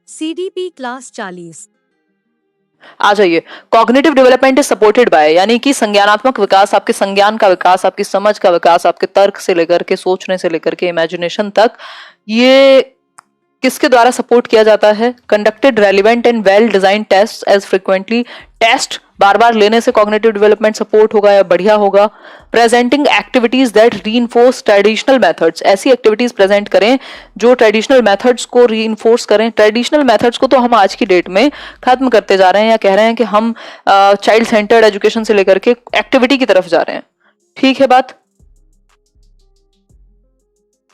CDP class 40। आ जाइए। Cognitive development is supported by, यानी कि संज्ञानात्मक विकास, आपके संज्ञान का विकास, आपकी समझ का विकास, आपके तर्क से लेकर के सोचने से लेकर के इमेजिनेशन तक, ये किसके द्वारा सपोर्ट किया जाता है? Conducted relevant and well design test as frequently, test बार बार लेने से कॉग्निटिव डेवलपमेंट सपोर्ट होगा या बढ़िया होगा। Presenting activities that reinforce traditional methods, ऐसी एक्टिविटीज प्रेजेंट करें जो ट्रेडिशनल मेथड्स को रीइंफोर्स करें। ट्रेडिशनल मेथड्स को तो हम आज की डेट में खत्म करते जा रहे हैं, या कह रहे हैं कि हम चाइल्ड सेंटर्ड एजुकेशन से लेकर के एक्टिविटी की तरफ जा रहे हैं। ठीक है बात,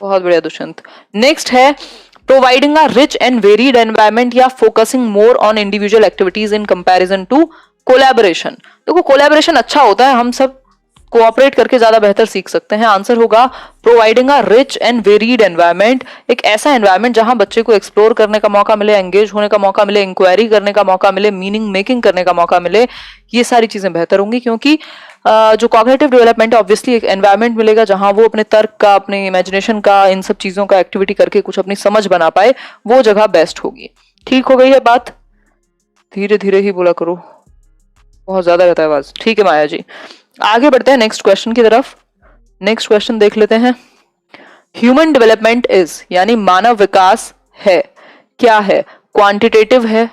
बहुत बढ़िया दुष्यंत। नेक्स्ट है providing a rich and varied environment या focusing more on individual activities in comparison to collaboration. देखो कोलैबोरेशन अच्छा होता है, हम सब कोऑपरेट करके ज्यादा बेहतर सीख सकते हैं। आंसर होगा providing a rich and varied environment, एक ऐसा एनवायरनमेंट जहां बच्चे को एक्सप्लोर करने का मौका मिले, एंगेज होने का मौका मिले, इंक्वायरी करने का मौका मिले, मीनिंग मेकिंग करने का मौका मिले। ये सारी चीजें बेहतर होंगी, क्योंकि जो कॉग्निटिव डेवलपमेंट है ऑब्वियसली एक एनवायरनमेंट मिलेगा जहां वो अपने तर्क का, अपने इमेजिनेशन का, इन सब चीजों का एक्टिविटी करके कुछ अपनी समझ बना पाए, वो जगह बेस्ट होगी। ठीक हो गई है बात? धीरे धीरे ही बोला करो, बहुत ज्यादा रहता है आवाज। ठीक है माया जी, आगे बढ़ते हैं नेक्स्ट क्वेश्चन की तरफ। नेक्स्ट क्वेश्चन देख लेते हैं। ह्यूमन डेवलपमेंट इज, यानी मानव विकास है, क्या है? क्वांटिटेटिव है,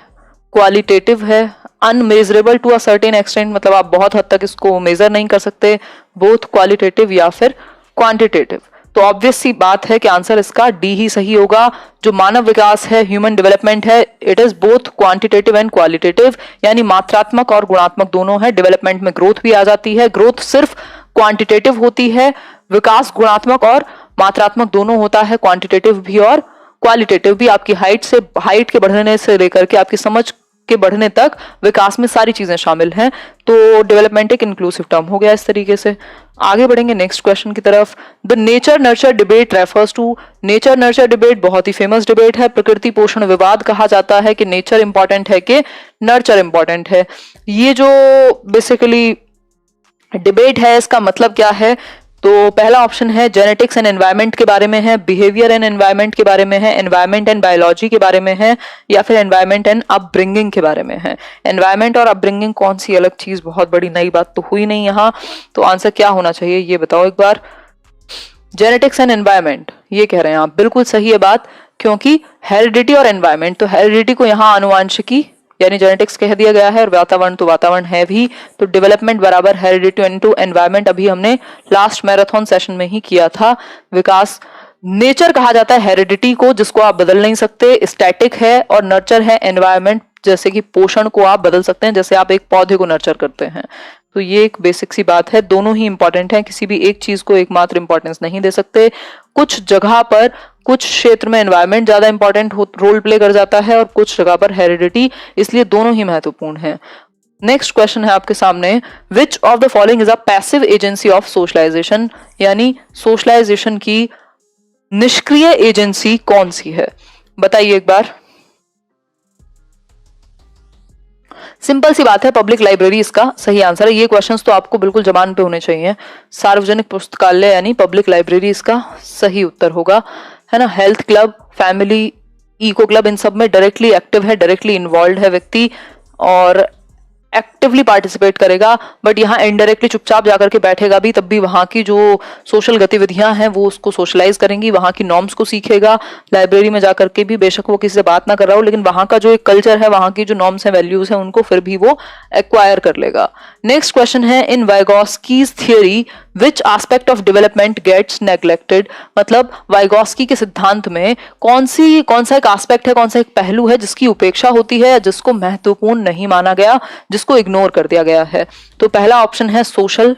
क्वालिटेटिव है, unmeasurable to a certain extent, मतलब आप बहुत हद तक इसको मेजर नहीं कर सकते, बोथ क्वालिटेटिव या फिर क्वांटिटेटिव। तो ऑब्वियस सी बात है कि आंसर इसका डी ही सही होगा। जो मानव विकास है, ह्यूमन डेवलपमेंट है, it is both quantitative and qualitative, यानी मात्रात्मक और गुणात्मक दोनों है। डेवलपमेंट में ग्रोथ भी आ जाती है, ग्रोथ सिर्फ क्वांटिटेटिव होती है, विकास गुणात्मक और मात्रात्मक दोनों होता है, क्वांटिटेटिव भी और क्वालिटेटिव भी। आपकी हाइट के बढ़ने से लेकर के आपकी समझ के बढ़ने तक विकास में सारी चीजें शामिल हैं। तो डेवलपमेंट एक इंक्लूसिव टर्म हो गया इस तरीके से। आगे बढ़ेंगे नेक्स्ट क्वेश्चन की तरफ। The nature nurture debate refers to, nature nurture debate बहुत ही फेमस डिबेट है, प्रकृति पोषण विवाद कहा जाता है कि नेचर इंपॉर्टेंट है कि नर्चर इंपॉर्टेंट है। ये जो बेसिकली डिबेट है इसका मतलब क्या है? तो पहला ऑप्शन है जेनेटिक्स एंड एनवायरनमेंट के बारे में है, बिहेवियर एंड एनवायरनमेंट के बारे में है, एनवायरनमेंट एंड बायोलॉजी के बारे में है, या फिर एनवायरनमेंट एंड अपब्रिंगिंग के बारे में है। एनवायरनमेंट और अपब्रिंगिंग कौन सी अलग चीज, बहुत बड़ी नई बात तो हुई नहीं यहाँ। तो आंसर क्या होना चाहिए ये बताओ एक बार। जेनेटिक्स एंड एनवायरनमेंट ये कह रहे हैं आप, बिल्कुल सही है बात, क्योंकि हेरिडिटी और एनवायरनमेंट, तो हेरिडिटी को यहाँ आनुवांशिकी यानी जेनेटिक्स कह दिया गया है, और वातावरण तो वातावरण है भी। तो डेवलपमेंट बराबर हेरिडिटी इनटू एनवायरनमेंट, अभी हमने लास्ट मैराथन सेशन में ही किया था। विकास, नेचर कहा जाता है हेरिडिटी को जिसको आप बदल नहीं सकते, स्टैटिक है, और नर्चर है एनवायरनमेंट, जैसे कि पोषण को आप बदल सकते हैं, जैसे आप एक पौधे को नर्चर करते हैं। तो ये एक बेसिक सी बात है, दोनों ही इंपॉर्टेंट है, किसी भी एक चीज को एकमात्र इंपॉर्टेंस नहीं दे सकते। कुछ जगह पर, कुछ क्षेत्र में एनवायरनमेंट ज्यादा इंपॉर्टेंट रोल प्ले कर जाता है, और कुछ जगह पर हेरिडिटी, इसलिए दोनों ही महत्वपूर्ण है। नेक्स्ट क्वेश्चन है आपके सामने, which of the following is a passive agency of socialisation, यानी सोशलाइजेशन की निष्क्रिय एजेंसी कौन सी है? बताइए एक बार। सिंपल सी बात है, पब्लिक लाइब्रेरी इसका सही आंसर है। ये क्वेश्चंस तो आपको बिल्कुल जबान पे होने चाहिए। सार्वजनिक पुस्तकालय यानी पब्लिक लाइब्रेरी इसका सही उत्तर होगा, है ना। Health club, family, eco club, इन सब में डायरेक्टली एक्टिव है, डायरेक्टली इन्वॉल्व है व्यक्ति, और एक्टिवली पार्टिसिपेट करेगा। बट यहाँ इनडायरेक्टली चुपचाप जाकर के बैठेगा भी, तब भी वहाँ की जो सोशल गतिविधियां हैं वो उसको सोशलाइज करेंगी, वहाँ की नॉर्म्स को सीखेगा। लाइब्रेरी में जाकर के भी बेशक वो किसी से बात ना कर रहा हो, लेकिन वहाँ का जो एक कल्चर है, वहाँ की जो नॉर्म्स है, वैल्यूज है, उनको फिर भी वो एक्वायर कर लेगा। नेक्स्ट क्वेश्चन है, in Vygotsky's theory which aspect of development gets neglected, मतलब वाइगोस्की के सिद्धांत में कौन सा एक एस्पेक्ट है, कौन सा एक पहलू है जिसकी उपेक्षा होती है, जिसको महत्वपूर्ण नहीं माना गया, जिसको इग्नोर कर दिया गया है? तो पहला ऑप्शन है सोशल,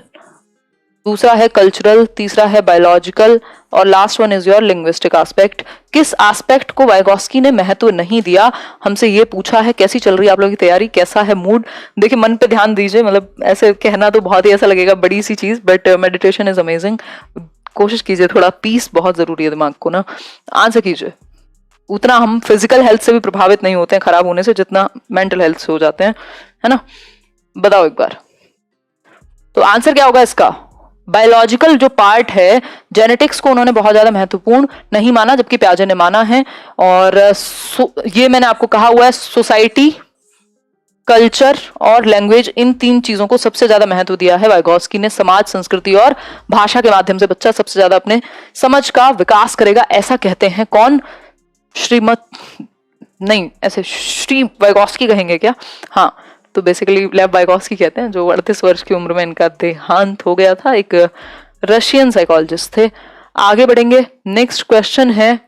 दूसरा है कल्चरल, तीसरा है बायोलॉजिकल, और last one is your linguistic aspect. किस एस्पेक्ट को वाइगोस्की ने महत्व नहीं दिया, हमसे ये पूछा है। कैसी चल रही है आप लोगों की तैयारी, कैसा है मूड? देखिए मन पे ध्यान दीजिए, मतलब ऐसे कहना तो बहुत ही ऐसा लगेगा बड़ी सी चीज, बट मेडिटेशन इज अमेजिंग। कोशिश कीजिए, थोड़ा पीस बहुत जरूरी है दिमाग को ना। आंसर कीजिए। उतना हम फिजिकल हेल्थ से भी प्रभावित नहीं होते हैं खराब होने से, जितना मेंटल हेल्थ से हो जाते हैं, है ना। बताओ एक बार, तो आंसर क्या होगा इसका? बायोलॉजिकल जो पार्ट है, जेनेटिक्स को उन्होंने बहुत ज्यादा महत्वपूर्ण नहीं माना, जबकि पियाजे ने माना है। और ये मैंने आपको कहा हुआ है, सोसाइटी, कल्चर और लैंग्वेज, इन 3 चीजों को सबसे ज्यादा महत्व दिया है वाइगोत्स्की ने। समाज, संस्कृति और भाषा के माध्यम से बच्चा सबसे ज्यादा अपने समझ का विकास करेगा, ऐसा कहते हैं कौन? नहीं, ऐसे श्री वाइगोत्स्की कहेंगे क्या? हाँ, तो बेसिकली लेव वाइगोत्स्की कहते हैं, जो 38 वर्ष की उम्र में इनका देहांत हो गया था, एक रशियन साइकोलॉजिस्ट थे। आगे बढ़ेंगे, नेक्स्ट क्वेश्चन है,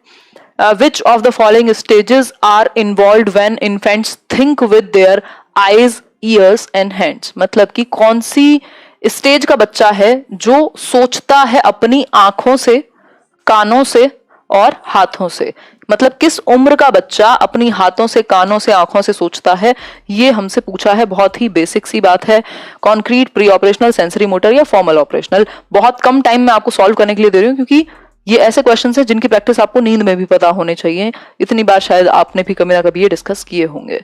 which of the following stages are involved when infants think with their eyes, ears and hands? मतलब कि कौन सी स्टेज का बच्चा है जो सोचता है अपनी आंखों से, कानों से और हाथों से? मतलब किस उम्र का बच्चा अपनी हाथों से, कानों से, आंखों से सोचता है, ये हमसे पूछा है। बहुत ही बेसिक सी बात है। Concrete, pre operational, sensory motor या फॉर्मल ऑपरेशनल? बहुत कम टाइम में आपको सॉल्व करने के लिए दे रही हूँ, क्योंकि ये ऐसे क्वेश्चंस हैं जिनकी प्रैक्टिस आपको नींद में भी पता होने चाहिए। इतनी बार शायद आपने भी कभी ना कभी ये डिस्कस किए होंगे।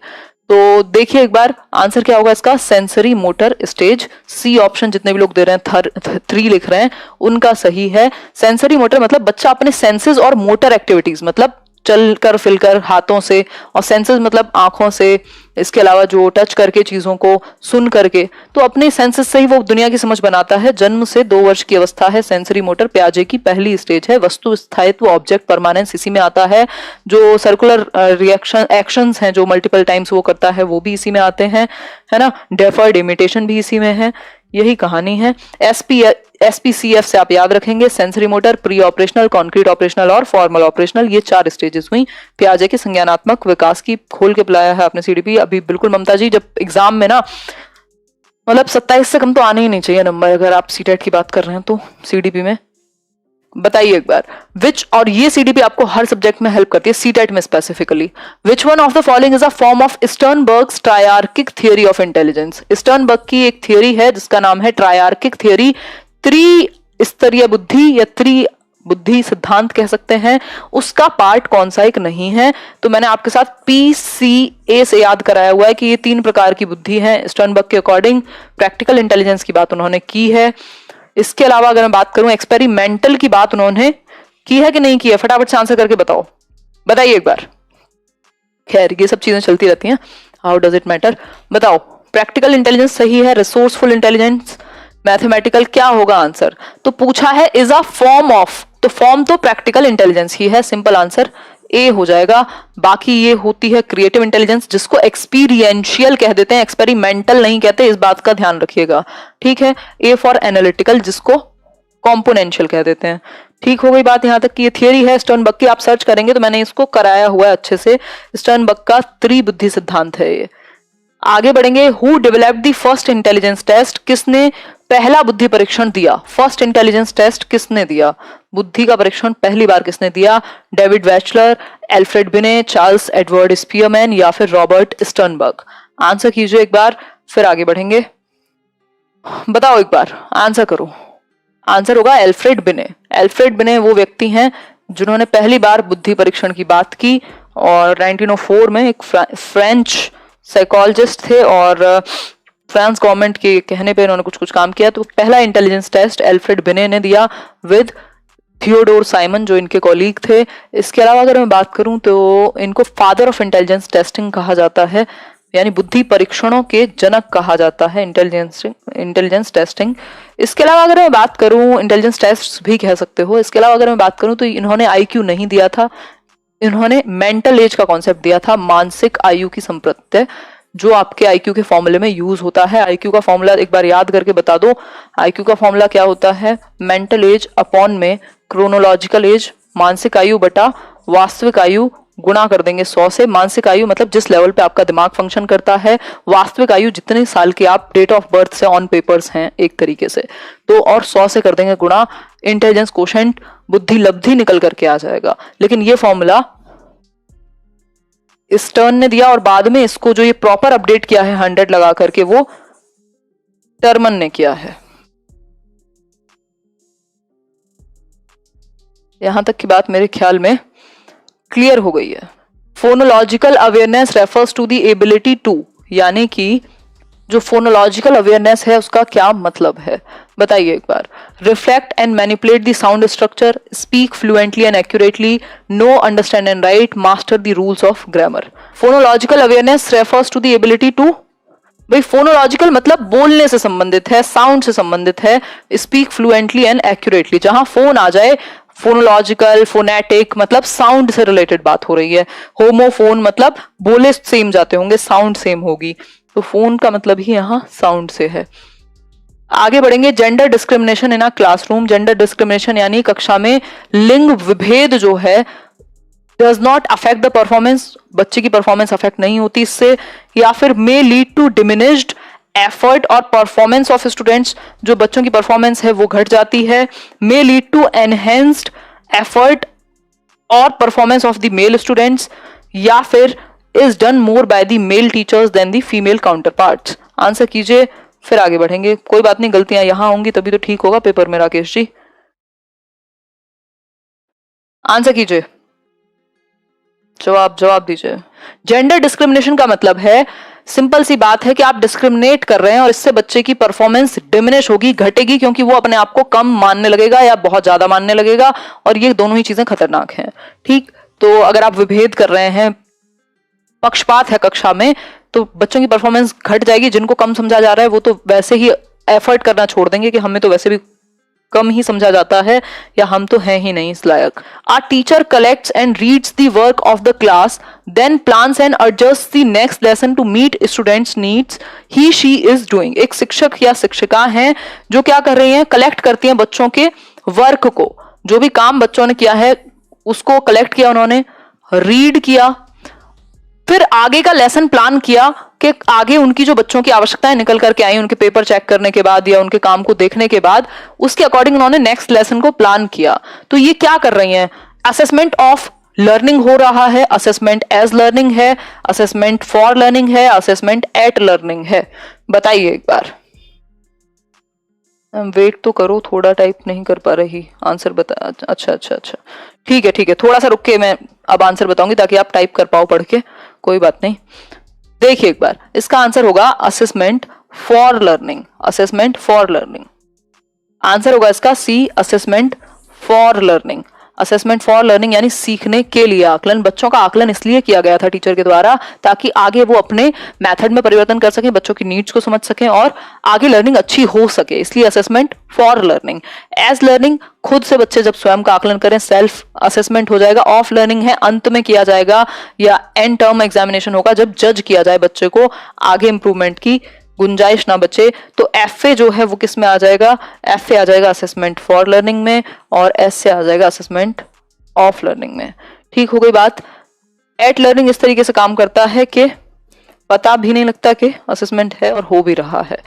तो देखिए एक बार आंसर क्या होगा इसका, sensory motor stage. C option जितने भी लोग दे रहे हैं, 3 लिख रहे हैं, उनका सही है। सेंसरी मोटर मतलब बच्चा अपने सेंसेस और मोटर एक्टिविटीज, मतलब चल कर, फिल कर, हाथों से, और सेंसेस मतलब आंखों से, इसके अलावा जो टच करके चीजों को, सुन करके, तो अपने सेंसेस से ही वो दुनिया की समझ बनाता है। जन्म से 2 वर्ष की अवस्था है सेंसरी मोटर, पियाजे की पहली स्टेज है। वस्तु, स्थायित्व, ऑब्जेक्ट, परमानेंस इसी में आता है। जो सर्कुलर रिएक्शन, एक्शंस हैं जो मल्टीपल टाइम्स वो करता है, वो भी इसी में आते हैं, है ना। डेफर्ड इमिटेशन भी इसी में है। यही कहानी है। SPCF से आप याद रखेंगे, sensory motor, pre operational, concrete operational और फॉर्मल ऑपरेशनल, ये 4 स्टेजेस हुई पियाजे के संज्ञानात्मक विकास की। खोल के पिलाया है आपने CDP अभी, बिल्कुल ममता जी। जब एग्जाम में ना, मतलब 27 से कम तो आने ही नहीं चाहिए नंबर, अगर आप CTET की बात कर रहे हैं तो। CDP में बताइए एक बार, विच, और ये CDP आपको हर सब्जेक्ट में हेल्प करती है, CTET में specifically. Which one of the following is a form of Sternberg's triarchic theory of intelligence? Sternberg की एक थियरी है जिसका नाम है ट्रायर्किक थियरी, त्रिस्तरीय बुद्धि या बुद्धि सिद्धांत कह सकते हैं। उसका पार्ट कौन सा एक नहीं है? तो मैंने आपके साथ PCA से याद कराया हुआ है कि ये 3 प्रकार की बुद्धि है स्टर्नबर्ग के अकॉर्डिंग। प्रैक्टिकल इंटेलिजेंस की बात उन्होंने की है। इसके अलावा अगर मैं बात करूं, एक्सपेरिमेंटल की बात उन्होंने की है कि नहीं की है? फटाफट से आंसर करके बताओ, बताइए एक बार। खैर, ये सब चीजें चलती रहती हैं, हाउ डज इट मैटर? बताओ, प्रैक्टिकल इंटेलिजेंस सही है, रिसोर्सफुल इंटेलिजेंस, मैथमेटिकल, क्या होगा आंसर? तो पूछा है इज अ फॉर्म ऑफ, तो फॉर्म तो प्रैक्टिकल इंटेलिजेंस ही है, सिंपल आंसर ए हो जाएगा। बाकी ये होती है क्रिएटिव इंटेलिजेंस, जिसको एक्सपीरियंशियल कह देते हैं, एक्सपेरिमेंटल नहीं कहते, इस बात का ध्यान रखिएगा, ठीक है। ए फॉर एनालिटिकल, जिसको कॉम्पोनेंशियल कह देते हैं। ठीक हो गई बात यहां तक की ये थियरी है स्टर्नबर्ग की, आप सर्च करेंगे तो मैंने इसको कराया हुआ है अच्छे से, स्टर्नबर्ग का त्रिबुद्धि सिद्धांत है ये। आगे बढ़ेंगे, who developed the first intelligence test? किसने पहला बुद्धि परीक्षण दिया? फर्स्ट इंटेलिजेंस टेस्ट किसने दिया? बुद्धि का परीक्षण पहली बार किसने दिया? David Wechsler, Alfred Binet, Charles Edward Spearman या फिर रॉबर्ट स्टर्नबर्ग? आंसर कीजिए एक बार, फिर आगे बढ़ेंगे। बताओ एक बार, आंसर करो। आंसर होगा एल्फ्रेड बिने। एल्फ्रेड बिने वो व्यक्ति हैं जिन्होंने पहली बार बुद्धि परीक्षण की बात की, और 1904 में एक फ्रेंच साइकोलॉजिस्ट थे, और फ्रांस गवर्नमेंट के कहने पे इन्होंने कुछ कुछ काम किया। तो पहला इंटेलिजेंस टेस्ट एल्फ्रेड बिने ने दिया विद थियोडोर साइमन, जो इनके कॉलीग थे। इसके अलावा अगर मैं बात करूं तो इनको फादर ऑफ इंटेलिजेंस टेस्टिंग कहा जाता है, यानी बुद्धि परीक्षणों के जनक कहा जाता है इंटेलिजेंस टेस्टिंग। इसके अलावा अगर मैं बात करूं, इंटेलिजेंस टेस्ट भी कह सकते हो। इसके अलावा अगर मैं बात करूं तो इन्होंने IQ नहीं दिया था, इन्होंने मेंटल एज का कॉन्सेप्ट दिया था, मानसिक आयु की संप्रत्यय, जो आपके IQ के फॉर्मूले में यूज होता है। IQ का फॉर्मूला एक बार याद करके बता दो। IQ का फॉर्मूला क्या होता है? मेंटल एज अपॉन में क्रोनोलॉजिकल एज, मानसिक आयु बटा वास्तविक आयु, गुणा कर देंगे 100 से। मानसिक आयु मतलब जिस लेवल पे आपका दिमाग फंक्शन करता है, वास्तविक आयु जितने साल के आप डेट ऑफ बर्थ से ऑन पेपर्स हैं एक तरीके से, तो और 100 से कर देंगे गुणा, इंटेलिजेंस कोशेंट, बुद्धि लब्धि निकल करके आ जाएगा। लेकिन ये फॉर्मूला स्टर्न ने दिया, और बाद में इसको जो ये प्रॉपर अपडेट किया है 100 लगा करके, वो टर्मन ने किया है। यहां तक की बात मेरे ख्याल में क्लियर हो गई है। Phonological awareness refers to the ability to, यानी कि जो फोनोलॉजिकल अवेयरनेस है उसका क्या मतलब है, बताइए एक बार। Reflect and manipulate the sound structure, speak fluently and accurately, know, understand and write, master the rules of grammar. Phonological awareness refers to the ability to, भाई फोनोलॉजिकल मतलब बोलने से संबंधित है, साउंड से संबंधित है। स्पीक फ्लुएंटली एंड एक्यूरेटली, जहां फोन आ जाए, फोनोलॉजिकल, फोनेटिक मतलब साउंड से रिलेटेड बात हो रही है। होमोफोन मतलब बोले सेम जाते होंगे, साउंड सेम होगी, तो फोन का मतलब ही यहाँ साउंड से है। आगे बढ़ेंगे, gender discrimination in a classroom. Gender discrimination यानी कक्षा में लिंग विभेद जो है does not affect the performance, बच्चे की परफॉर्मेंस अफेक्ट नहीं होती इससे, या फिर may lead to diminished effort और परफॉर्मेंस ऑफ स्टूडेंट्स, जो बच्चों की परफॉर्मेंस है वो घट जाती है। May lead to enhanced effort और performance of the male students, या फिर is done more by the male teachers then the female counterparts. Answer कीजिए, फिर आगे बढ़ेंगे। कोई बात नहीं, गलतियां यहां होंगी तभी तो ठीक होगा पेपर में। राकेश जी आंसर कीजिए, जवाब दीजिए। जेंडर डिस्क्रिमिनेशन का मतलब है, सिंपल सी बात है कि आप डिस्क्रिमिनेट कर रहे हैं और इससे बच्चे की परफॉर्मेंस डिमिनिश होगी, घटेगी, क्योंकि वो अपने आप को कम मानने लगेगा या बहुत ज्यादा मानने लगेगा, और ये दोनों ही चीजें खतरनाक हैं। ठीक, तो अगर आप विभेद कर रहे हैं, पक्षपात है कक्षा में, तो बच्चों की परफॉर्मेंस घट जाएगी। जिनको कम समझा जा रहा है वो तो वैसे ही एफर्ट करना छोड़ देंगे कि हमें तो वैसे भी कम ही समझा जाता है, या हम तो हैं ही नहीं इस लायक। A teacher collects and reads the work of the class, then plans and adjust the next lesson to meet students needs, he she is doing. एक शिक्षक या शिक्षिका हैं जो क्या कर रही हैं, कलेक्ट करती हैं बच्चों के वर्क को, जो भी काम बच्चों ने किया है उसको कलेक्ट किया उन्होंने, रीड किया, फिर आगे का लेसन प्लान किया कि आगे उनकी जो बच्चों की आवश्यकताएं निकल करके आई, उनके पेपर चेक करने के बाद या उनके काम को देखने के बाद, उसके अकॉर्डिंग उन्होंने नेक्स्ट लेसन को प्लान किया। तो ये क्या कर रही हैं, असेसमेंट ऑफ लर्निंग हो रहा है, असेसमेंट एज लर्निंग है, असेसमेंट फॉर लर्निंग है, असेसमेंट एट लर्निंग है। बताइए एक बार, वेट तो करो, थोड़ा टाइप नहीं कर पा रही, आंसर बता। अच्छा, ठीक है, थोड़ा सा रुक के मैं अब आंसर बताऊंगी ताकि आप टाइप कर पाओ पढ़ के, कोई बात नहीं। देखिए एक बार, इसका आंसर होगा assessment for learning, assessment for learning. Answer होगा इसका C, assessment for learning. Assessment for learning यानी सीखने के लिए आकलन। बच्चों का आकलन इसलिए किया गया था टीचर के द्वारा ताकि आगे वो अपने मेथड में परिवर्तन कर सकें, बच्चों की नीड्स को समझ सकें और आगे लर्निंग अच्छी हो सके, इसलिए assessment for learning. As learning, खुद से बच्चे जब स्वयं का आकलन करें, सेल्फ असेसमेंट हो जाएगा। ऑफ लर्निंग है, अंत में किया जाएगा या एंड टर्म एग्जामिनेशन होगा जब जज किया जाए बच्चे को, आगे इंप्रूवमेंट की गुंजाइश ना बचे। तो एफ जो है वो किस में आ जाएगा, एफ आ जाएगा असेसमेंट फॉर लर्निंग में, और एस से आ जाएगा असेसमेंट ऑफ लर्निंग में। ठीक हो गई बात। एट लर्निंग इस तरीके से काम करता है कि पता भी नहीं लगता कि असेसमेंट है और हो भी रहा है।